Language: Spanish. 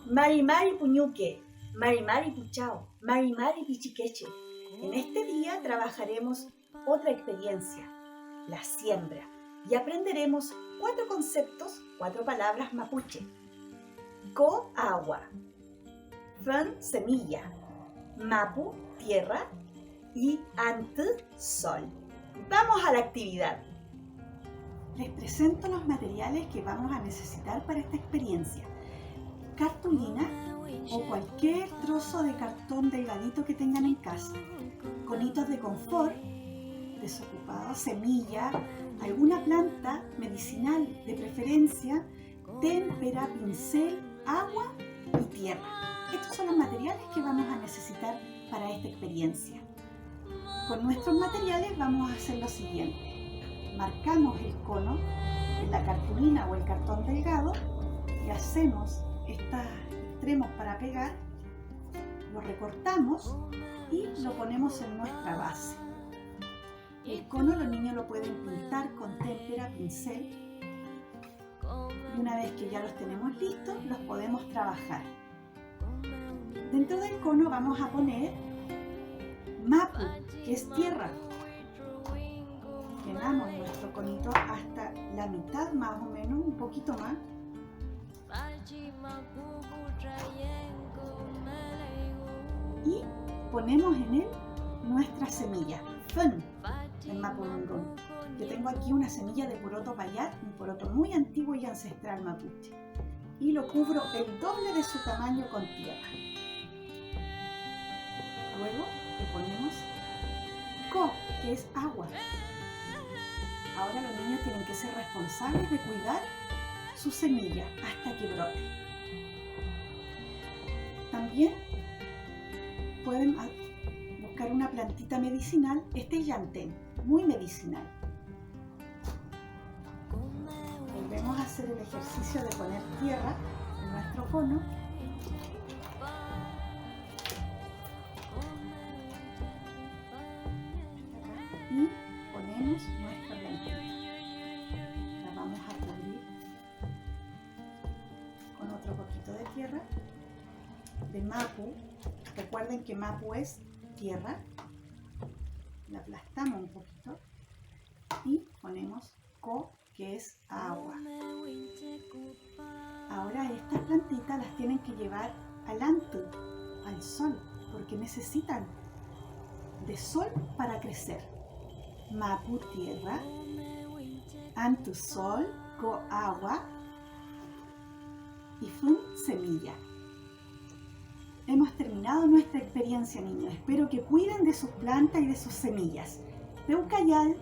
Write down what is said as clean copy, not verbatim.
Mari Mari Puñuque, Mari Mari Puchao, Mari Mari Pichiqueche. En este día trabajaremos otra experiencia, la siembra, y aprenderemos 4 conceptos, 4 palabras mapuche. Co, agua. Fen, semilla. Mapu, tierra. Y ant, sol. ¡Vamos a la actividad! Les presento los materiales que vamos a necesitar para esta experiencia. Cartulina o cualquier trozo de cartón delgadito que tengan en casa. Conitos de confort, desocupados, semilla, alguna planta medicinal de preferencia, témpera, pincel, agua y tierra. Estos son los materiales que vamos a necesitar para esta experiencia. Con nuestros materiales vamos a hacer lo siguiente. Marcamos el cono en la cartulina o el cartón delgado y hacemos estos extremos para pegar, lo recortamos y lo ponemos en nuestra base. El cono los niños lo pueden pintar con témpera, pincel, y una vez que ya los tenemos listos, los podemos trabajar. Dentro del cono vamos a poner mapu, que es tierra. Llenamos nuestro conito hasta la mitad más o menos, un poquito más. Y ponemos en él nuestra semilla, fen, en mapudungun. Yo tengo aquí una semilla de poroto payat, un poroto muy antiguo y ancestral mapuche. Y lo cubro el doble de su tamaño con tierra. Luego le ponemos co, que es agua. Ahora los niños tienen que ser responsables de cuidar su semilla hasta que brote. También pueden buscar una plantita medicinal. Este es llantén, muy medicinal. Volvemos a hacer el ejercicio de poner tierra en nuestro cono. Y ponemos nuestra plantita. La vamos a cubrir con otro poquito de tierra de mapu. Recuerden que mapu es tierra. La aplastamos un poquito y ponemos co, que es agua. Ahora estas plantitas las tienen que llevar al antu, al sol, porque necesitan de sol para crecer. Mapu, tierra. Antu, sol. Co, agua. Y fun, semilla. Hemos terminado nuestra experiencia, niños. Espero que cuiden de sus plantas y de sus semillas. Peucayal.